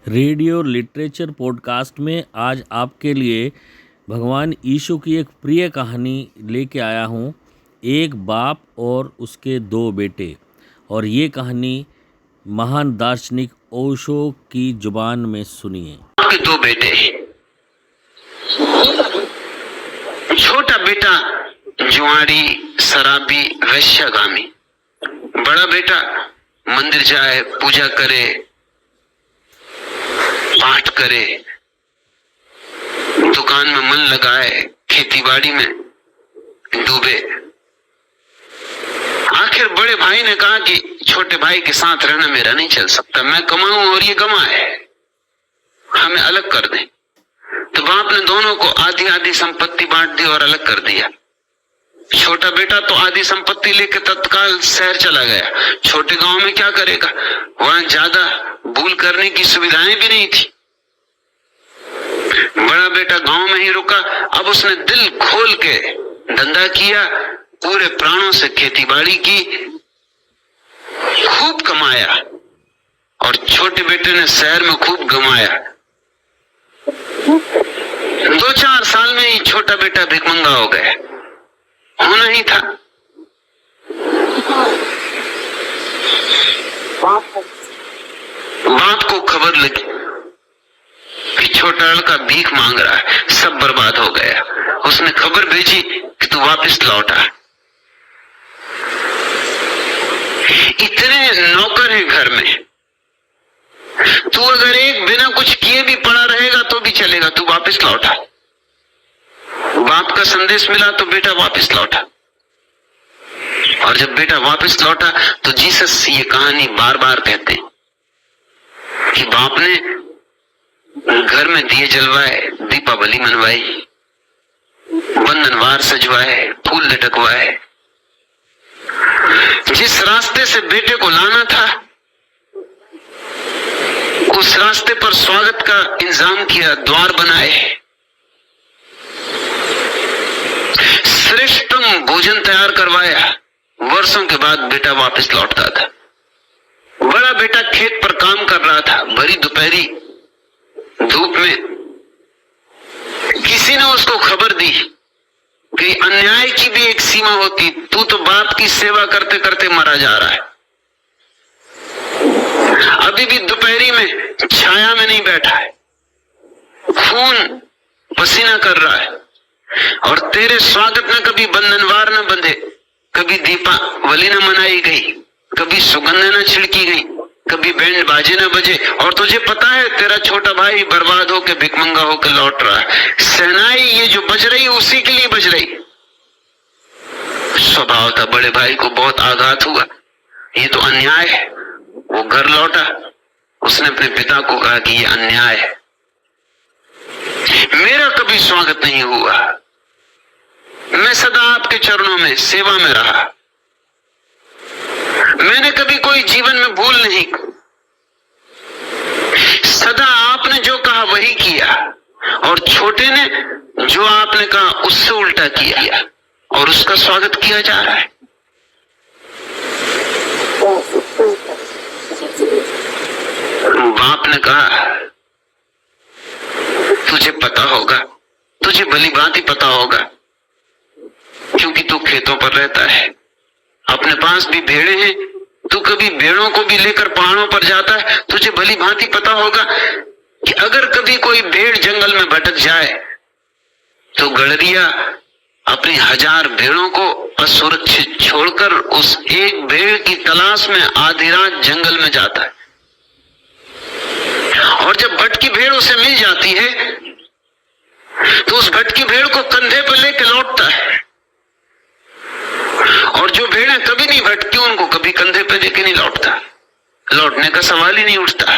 Radio literature podcast में आज आपके लिए भगवान यीशु की एक प्रिय कहानी लेके आया हूँ, एक बाप और उसके दो बेटे। और ये कहानी महान दार्शनिक ओशो की जुबान में सुनिए। के दो बेटे, छोटा बेटा जुआरी, शराबी, वैश्यगामी। बड़ा बेटा मंदिर जाए, पूजा करे, पाठ करे, दुकान में मन लगाए, खेतीबाड़ी में डूबे। आखिर बड़े भाई ने कहा कि छोटे भाई के साथ रहना मेरा नहीं चल सकता, मैं कमाऊं और ये कमाए, हमें अलग कर दें। तो बाप ने दोनों को आधी आधी संपत्ति बांट दी और अलग कर दिया। छोटा बेटा तो आधी संपत्ति लेके तत्काल शहर चला गया। छोटे गांव में क्या करेगा, वहां ज्यादा भूल करने की सुविधाएं भी नहीं थी। बड़ा बेटा गांव में ही रुका। अब उसने दिल खोल के धंधा किया, पूरे प्राणों से खेतीबाड़ी की, खूब कमाया। और छोटे बेटे ने शहर में खूब कमाया। 2-4 साल में ही छोटा बेटा भिखमंगा हो गया। होना ही था। बाप को खबर लगी कि छोटा लड़का भीख मांग रहा है, सब बर्बाद हो गया। उसने खबर भेजी कि तू वापस लौटा। इतने नौकर हैं घर में, तू अगर एक बिना कुछ किए भी पड़ा रहेगा तो भी चलेगा, तू वापस लौटा। बाप का संदेश मिला तो बेटा वापस लौटा। और जब बेटा वापस लौटा तो जीसस ये कहानी बार बार कहते हैं कि बाप ने घर में दिए जलवाए, दीपावली मनवाई, बंधनवार सजवाए, फूल लटकवाए। जिस रास्ते से बेटे को लाना था उस रास्ते पर स्वागत का इंतजाम किया, द्वार बनाए, श्रेष्ठतम भोजन तैयार करवाया। वर्षों के बाद बेटा वापस लौटता था। बड़ा बेटा खेत पर काम कर रहा था, भरी दोपहरी धूप में। किसी ने उसको खबर दी कि अन्याय की भी एक सीमा होती, तू तो बाप की सेवा करते करते मरा जा रहा है। अभी भी दोपहरी में छाया में नहीं बैठा है, खून पसीना कर रहा है। और तेरे स्वागत में कभी बंधनवार न बंधे, कभी दीपावली न मनाई गई, कभी सुगंध न छिड़की गई, कभी बैंड बाजे न बजे। और तुझे पता है तेरा छोटा भाई बर्बाद होके भिखमंगा होके लौट रहा है। सहनाई ये जो बज रही उसी के लिए बज रही। स्वभाव था, बड़े भाई को बहुत आघात हुआ, ये तो अन्याय है। वो घर लौटा, उसने अपने पिता को कहा कि ये अन्याय है, मेरा कभी स्वागत नहीं हुआ, मैं सदा आपके चरणों में सेवा में रहा, मैंने कभी कोई जीवन में भूल नहीं, सदा आपने जो कहा वही किया। और छोटे ने जो आपने कहा उससे उल्टा किया और उसका स्वागत किया जा रहा है। बाप ने कहा तुझे पता होगा, तुझे भली भांति पता होगा, क्योंकि तू खेतों पर रहता है, अपने पास भी भेड़े हैं, तू कभी भेड़ों को भी लेकर पहाड़ों पर जाता है। तुझे भली भांति पता होगा कि अगर कभी कोई भेड़ जंगल में भटक जाए तो गड़रिया अपनी 1000 भेड़ों को असुरक्षित छोड़कर उस एक भेड़ की तलाश में आधी रात जंगल में जाता है। और जब भटकी भेड़ उसे मिल जाती है तो उस भटकी भेड़ को कंधे पर लेकर लौटता है। और जो भेड़ें कभी नहीं भटकी उनको कभी कंधे पे लेके नहीं लौटता, लौटने का सवाल ही नहीं उठता।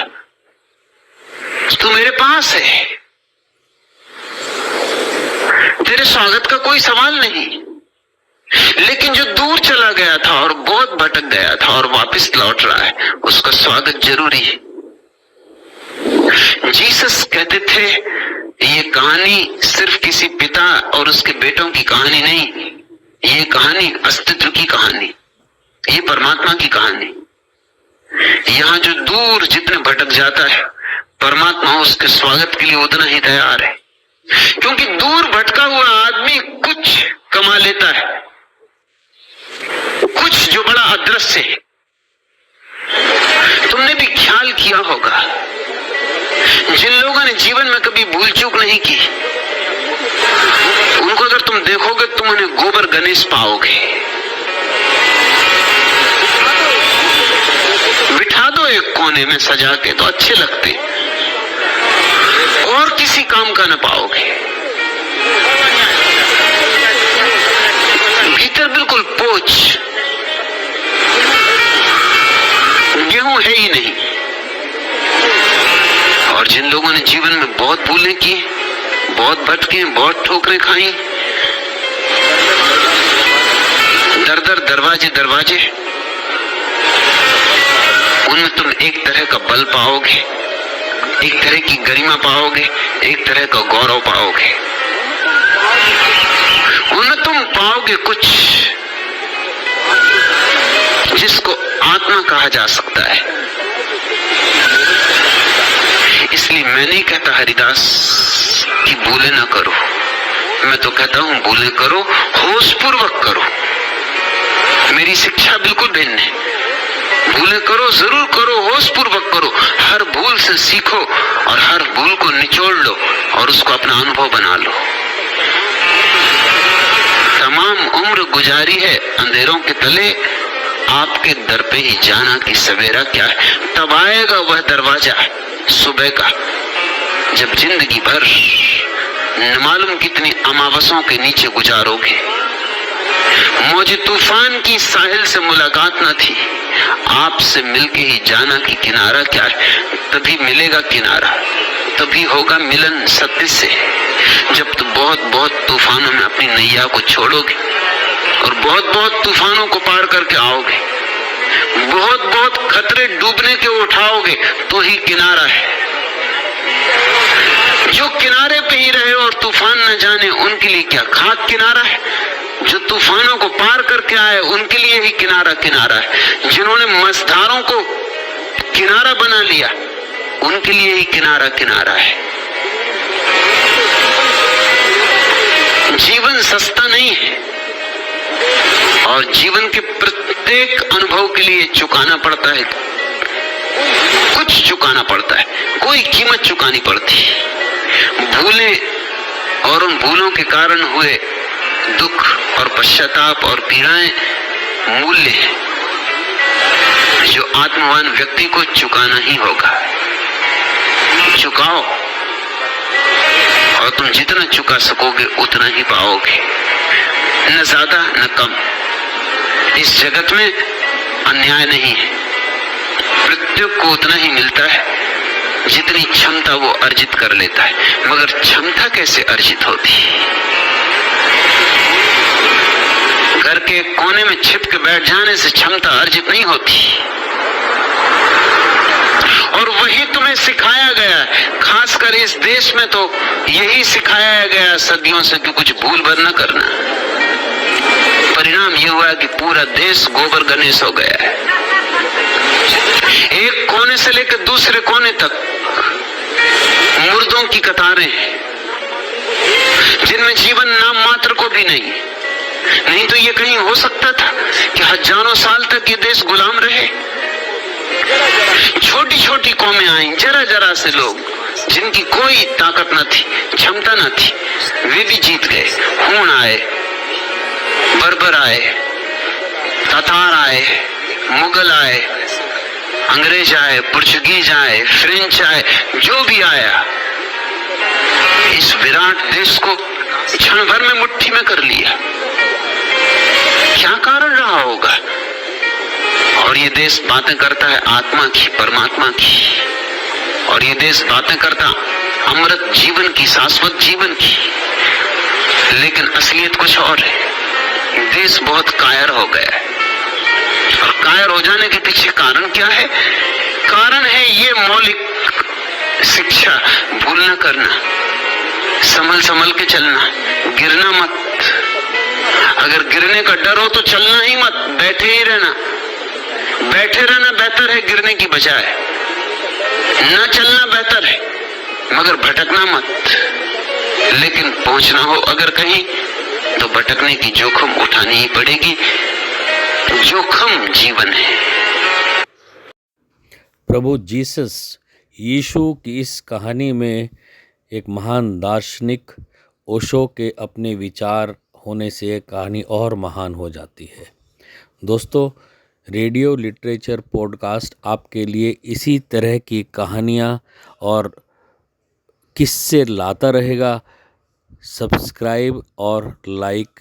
तू मेरे पास है, तेरे स्वागत का कोई सवाल नहीं। लेकिन जो दूर चला गया था और बहुत भटक गया था और वापस लौट रहा है, उसका स्वागत जरूरी है। जीसस कहते थे ये कहानी सिर्फ किसी पिता और उसके बेटों की कहानी नहीं, ये कहानी अस्तित्व की कहानी, ये परमात्मा की कहानी। यहां जो दूर जितने भटक जाता है, परमात्मा उसके स्वागत के लिए उतना ही तैयार है, क्योंकि दूर भटका हुआ आदमी कुछ कमा लेता है, कुछ जो बड़ा अदृश्य है। तुमने भी ख्याल किया होगा, जिन लोगों ने जीवन में कभी भूल चूक नहीं की, उनको अगर तुम देखोगे तुम उन्हें गोबर गणेश पाओगे। बिठा दो एक कोने में सजा के तो अच्छे लगते, और किसी काम का न पाओगे। भीतर बिल्कुल पोच, गेहूं है ही नहीं। और जिन लोगों ने जीवन में बहुत भूलें की, बहुत भटके, बहुत ठोकरें खाई, दर दर दरवाजे दरवाजे, उनमें तुम एक तरह का बल पाओगे, एक तरह की गरिमा पाओगे, एक तरह का गौरव पाओगे। उनमें तुम पाओगे कुछ जिसको आत्मा कहा जा सकता है। इसलिए मैं नहीं कहता हरिदास कि भूले ना करो, मैं तो कहता हूं भूले करो, होश पूर्वक करो। मेरी शिक्षा बिल्कुल भिन्न है। भूले करो, जरूर करो, होश पूर्वक करो। हर भूल से सीखो और हर भूल को निचोड़ लो और उसको अपना अनुभव बना लो। तमाम उम्र गुजारी है अंधेरों के तले, आपके दर पे ही जाना कि सवेरा क्या है। तब आएगा वह दरवाजा सुबह का, जब जिंदगी भर न मालूम कितनी अमावसों के नीचे गुजारोगे। मौज तूफान की साहिल से मुलाकात न थी, आपसे मिलके ही जाना कि किनारा क्या है। तभी मिलेगा किनारा, तभी होगा मिलन सत्य से, जब तुम बहुत बहुत तूफानों में अपनी नैया को छोड़ोगे और बहुत बहुत तूफानों को पार करके आओगे, बहुत बहुत खतरे डूबने के उठाओगे, तो ही किनारा है। जो किनारे पे ही रहे और तूफान न जाने, उनके लिए क्या खाक किनारा है। जो तूफानों को पार करके आए, उनके लिए ही किनारा किनारा है। जिन्होंने मझधारों को किनारा बना लिया, उनके लिए ही किनारा किनारा है। जीवन सस्ता नहीं है और जीवन के प्रत्येक अनुभव के लिए चुकाना पड़ता है, कुछ चुकाना पड़ता है, कोई कीमत चुकानी पड़ती है। भूले और उन भूलों के कारण हुए दुख और पश्चाताप और पीड़ाएं मूल्य है जो आत्मवान व्यक्ति को चुकाना ही होगा। चुकाओ और तुम जितना चुका सकोगे उतना ही पाओगे, न ज्यादा न कम। इस जगत में अन्याय नहीं है, प्रत्येक को उतना ही मिलता है जितनी क्षमता वो अर्जित कर लेता है। मगर क्षमता कैसे अर्जित होती है? घर के कोने में छिप के बैठ जाने से क्षमता अर्जित नहीं होती। और वही तुम्हें सिखाया गया है, खासकर इस देश में तो यही सिखाया गया सदियों से कि कुछ भूल भर न करना। परिणाम ये हुआ कि पूरा देश गोबर गणेश हो गया है। एक कोने से लेकर दूसरे कोने तक मुर्दों की कतारें हैं, जिनमें जीवन नाम मात्र को भी नहीं तो ये कहीं हो सकता था कि हजारों साल तक ये देश गुलाम रहे। छोटी छोटी कौमें आई, जरा जरा से लोग, जिनकी कोई ताकत न थी, क्षमता न थी, वे भी जीत गए। हूण आए, बर्बर आए, तातार आए, मुगल आए, अंग्रेज आए, पुर्तगीज आए, फ्रेंच आए, जो भी आया, इस विराट देश को क्षण भर में मुट्ठी में कर लिया। क्या कारण रहा होगा? और ये देश बातें करता है आत्मा की, परमात्मा की, और ये देश बातें करता अमृत जीवन की, शाश्वत जीवन की, लेकिन असलियत कुछ और है। देश बहुत कायर हो गया है, और कायर हो जाने के पीछे कारण क्या है? कारण है ये मौलिक शिक्षा, भूल न करना, संभल संभल के चलना, गिरना मत। अगर गिरने का डर हो तो चलना ही मत, बैठे ही रहना। बैठे रहना बेहतर है गिरने की बजाय, न चलना बेहतर है। मगर भटकना मत। लेकिन पहुंचना हो अगर कहीं तो भटकने की जोखिम उठानी ही पड़ेगी। जोखिम जीवन है। प्रभु जीसस यीशु की इस कहानी में एक महान दार्शनिक ओशो के अपने विचार होने से ये कहानी और महान हो जाती है। दोस्तों, रेडियो लिटरेचर पॉडकास्ट आपके लिए इसी तरह की कहानियाँ और किस्से लाता रहेगा। सब्सक्राइब और लाइक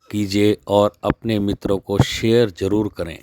कीजिए और अपने मित्रों को शेयर ज़रूर करें।